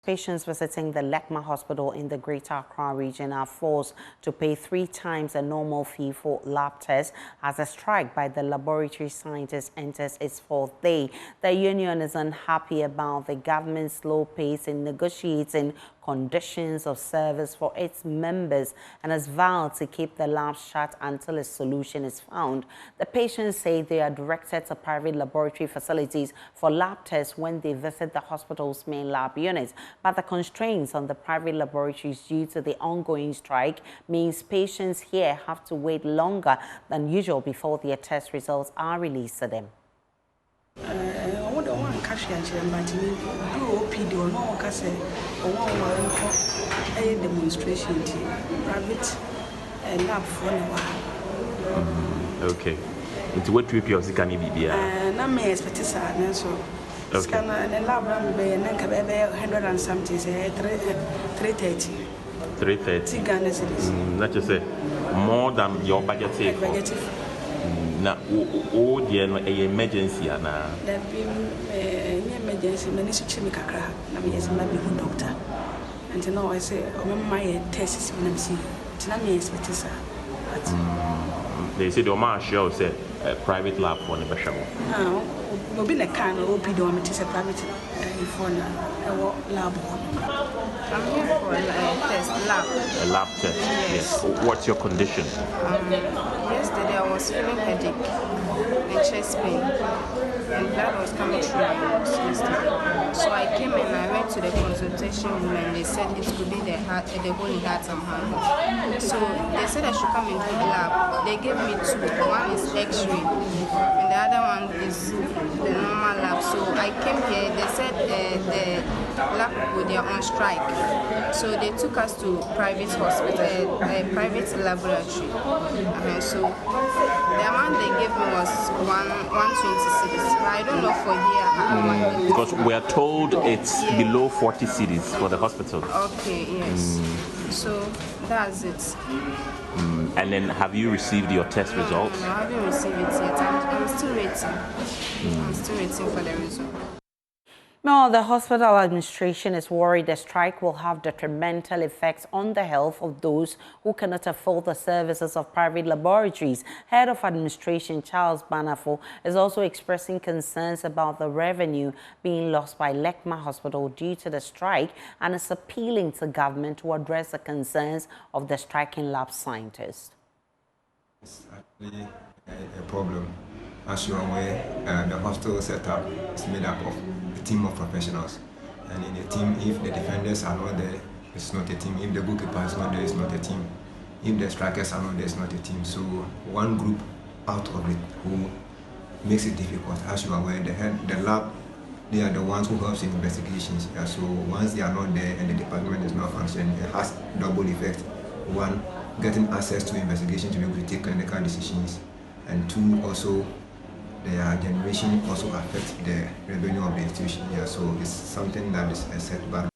Patients visiting the LECMA hospital in the Greater Accra region are forced to pay 3 times the normal fee for lab tests as a strike by the laboratory scientists enters its 4th day. The union is unhappy about the government's slow pace in negotiating conditions of service for its members and has vowed to keep the lab shut until a solution is found. The patients say they are directed to private laboratory facilities for lab tests when they visit the hospital's main lab unit. But the constraints on the private laboratories due to the ongoing strike means patients here have to wait longer than usual before their test results are released to them. Demonstration private lab for okay. Into what trip you can be? Na me expect so. Okay. And lab be 100 and something, say 330. 330. Ghana cedis. Not just say more than your budget. Now, oh, dear, no emergency, na. There be emergency. Many such a kakra. Na me yes, maybe doctor. And now I say, my test is when I'm seeing. Tina me expect They say the Omar show say private lab for the best. We'll be like kind of OP dormant is a private for lab. I'm here for a test lab. A lab test. Yes. What's your condition? Yesterday I was feeling headache and chest pain, and blood was coming through my nose yesterday. So I came and I went to the consultation room and they said it could be the hole in heart and hand. So they said I should come and do the lab. They gave me 2. One is X-ray and the other one is the normal lab. So I came here. They said the lab people, they are on strike. So they took us to private hospital, private laboratory. So the amount they gave me was 126. I don't know for here. Because we are told it's below 40 cedis for the hospital. Okay, yes. So that's it. And then have you received your test results? No, I haven't received it yet. I'm still waiting. I'm still waiting for the result. Now, the hospital administration is worried the strike will have detrimental effects on the health of those who cannot afford the services of private laboratories. Head of administration Charles Banafo is also expressing concerns about the revenue being lost by LECMA Hospital due to the strike and is appealing to government to address the concerns of the striking lab scientists. It's actually a problem. As you are aware, the hospital setup is made up of a team of professionals. And in a team, if the defenders are not there, it's not a team. If the bookkeeper is not there, it's not a team. If the strikers are not there, it's not a team. So one group out of it who makes it difficult. As you are aware, the lab, they are the ones who help in investigations. So once they are not there and the department is not functioning, it has double effect. One, getting access to investigation to be able to take clinical decisions. And 2, also, their generation also affects the revenue of the institution. So it's something that is a setback.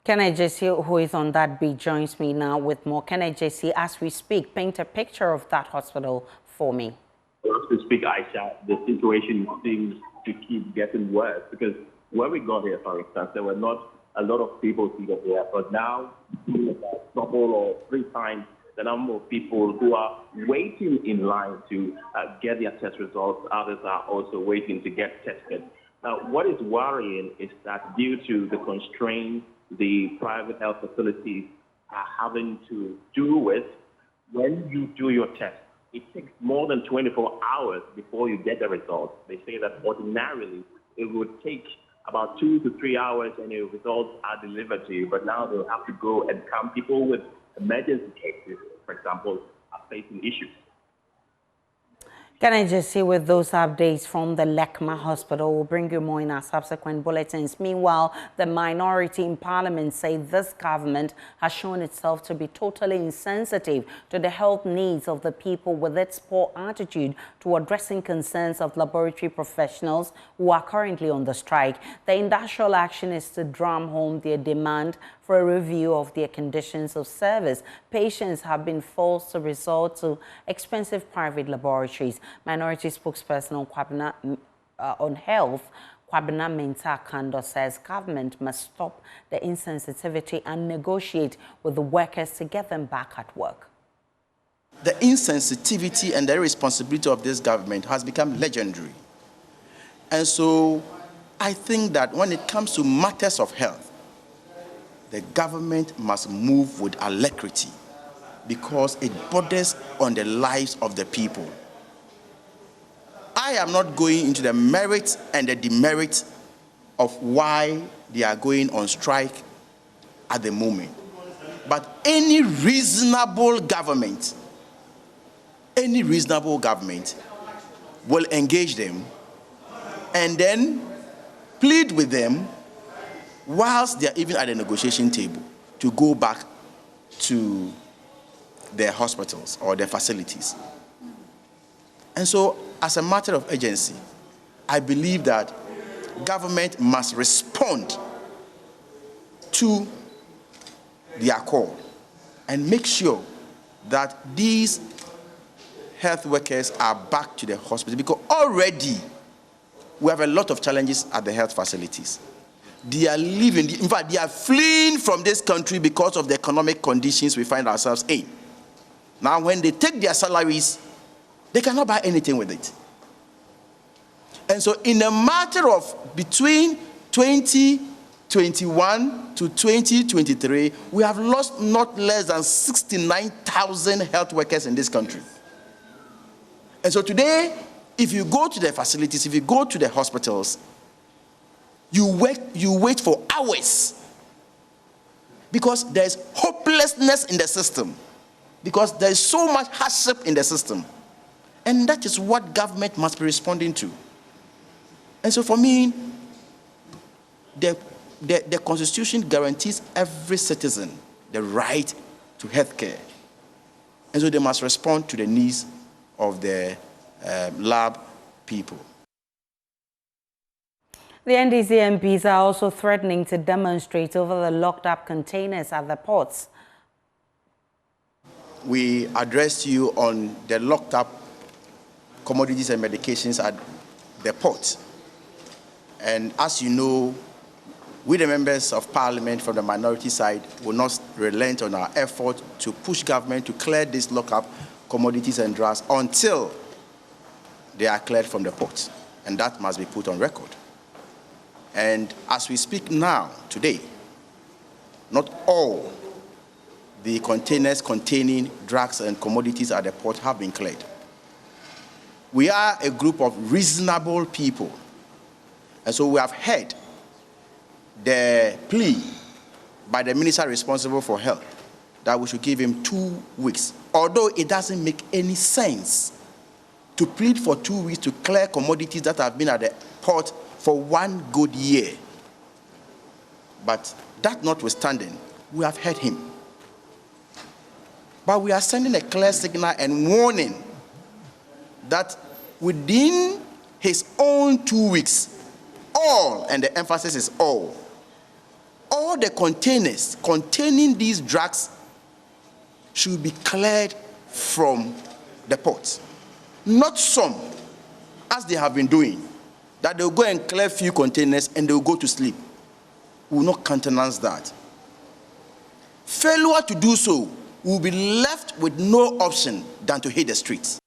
Kenneth JC, who is on that beat, joins me now with more. Kenneth JC, as we speak, paint a picture of that hospital for me. As we speak, Aisha, the situation seems to keep getting worse because when we got here, for instance, there were not a lot of people seated here, but now double or 3 times the number of people who are waiting in line to get their test results. Others are also waiting to get tested. Now, what is worrying is that due to the constraints the private health facilities are having to do with, when you do your test, it takes more than 24 hours before you get the results. They say that ordinarily it would take about 2 to 3 hours and the results are delivered to you, but now they'll have to go and come. People with emergency cases, for example, are facing issues. Can I just say with those updates from the LECMA hospital, we'll bring you more in our subsequent bulletins. Meanwhile, the minority in parliament say this government has shown itself to be totally insensitive to the health needs of the people with its poor attitude to addressing concerns of laboratory professionals who are currently on the strike. The industrial action is to drum home their demand for a review of their conditions of service. Patients have been forced to resort to expensive private laboratories. Minority spokesperson on Health, Kwabena Mensah Kando, says government must stop the insensitivity and negotiate with the workers to get them back at work. The insensitivity and the irresponsibility of this government has become legendary. And so I think that when it comes to matters of health, the government must move with alacrity because it borders on the lives of the people. I am not going into the merits and the demerits of why they are going on strike at the moment. But any reasonable government will engage them and then plead with them whilst they are even at the negotiation table to go back to their hospitals or their facilities. And so, as a matter of urgency, I believe that government must respond to their call and make sure that these health workers are back to the hospital, because already we have a lot of challenges at the health facilities. They are leaving, in fact, they are fleeing from this country because of the economic conditions we find ourselves in. Now, when they take their salaries, they cannot buy anything with it. And so in a matter of between 2021 to 2023, we have lost not less than 69,000 health workers in this country. And so today, if you go to the facilities, if you go to the hospitals, you wait for hours because there's hopelessness in the system, because there's so much hardship in the system. And that is what government must be responding to. And so for me, the Constitution guarantees every citizen the right to health care. And so they must respond to the needs of the lab people. The NDC MPs are also threatening to demonstrate over the locked-up containers at the ports. We addressed you on the locked-up commodities and medications at the port. And as you know, we, the members of parliament from the minority side, will not relent on our effort to push government to clear these lock-up commodities and drugs until they are cleared from the port. And that must be put on record. And as we speak now, today, not all the containers containing drugs and commodities at the port have been cleared. We are a group of reasonable people. And so we have heard the plea by the minister responsible for health that we should give him 2 weeks, although it doesn't make any sense to plead for 2 weeks to clear commodities that have been at the port for 1 good year. But that notwithstanding, we have heard him. But we are sending a clear signal and warning that within his own 2 weeks, all, and the emphasis is all the containers containing these drugs should be cleared from the port. Not some, as they have been doing, that they'll go and clear few containers and they'll go to sleep. We will not countenance that. Failure to do so will be left with no option than to hit the streets.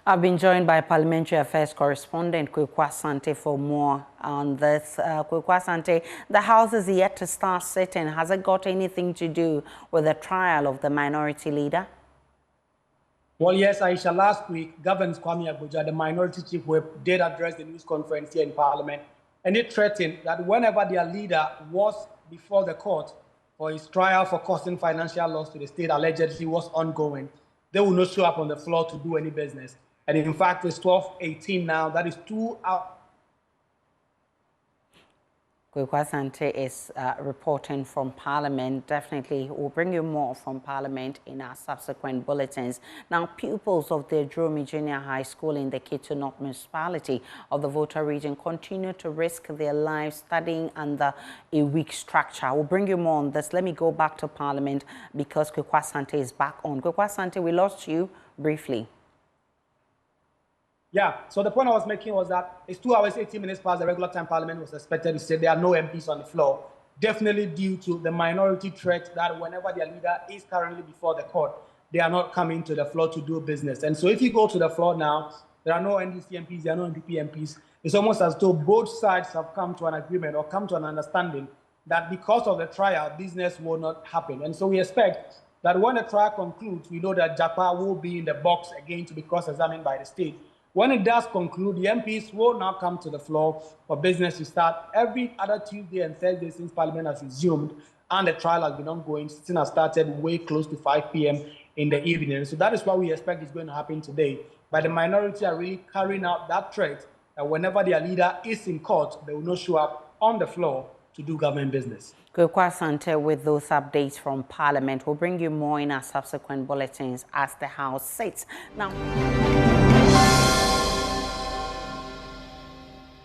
I've been joined by Parliamentary Affairs correspondent Kwekwa Sante for more on this. Kwekwa Sante, the House is yet to start sitting. Has it got anything to do with the trial of the minority leader? Well, yes, Aisha, last week, Governor Kwame Agbodza, the minority chief whip, did address the news conference here in Parliament, and it threatened that whenever their leader was before the court for his trial for causing financial loss to the state allegedly was ongoing, they will not show up on the floor to do any business. And in fact, it's 12:18 now. That is 2 hours. Asante is reporting from Parliament. Definitely, we'll bring you more from Parliament in our subsequent bulletins. Now, pupils of the Dromi Junior High School in the Ketu North municipality of the Volta region continue to risk their lives studying under a weak structure. We'll bring you more on this. Let me go back to Parliament because Asante is back on. Asante, we lost you briefly. Yeah, so the point I was making was that it's 2 hours, 18 minutes past the regular time Parliament was expected to say there are no MPs on the floor, definitely due to the minority threat that whenever their leader is currently before the court, they are not coming to the floor to do business. And so if you go to the floor now, there are no NDC MPs, there are no NPP MPs. It's almost as though both sides have come to an agreement or come to an understanding that because of the trial, business will not happen. And so we expect that when the trial concludes, we know that Japa will be in the box again to be cross-examined by the state. When it does conclude, the MPs will now come to the floor for business to start every other Tuesday and Thursday since Parliament has resumed and the trial has been ongoing. Sitting has started way close to 5 p.m. in the evening. So that is what we expect is going to happen today. But the minority are really carrying out that threat that whenever their leader is in court, they will not show up on the floor to do government business. Asante with those updates from Parliament. We'll bring you more in our subsequent bulletins as the House sits. Now.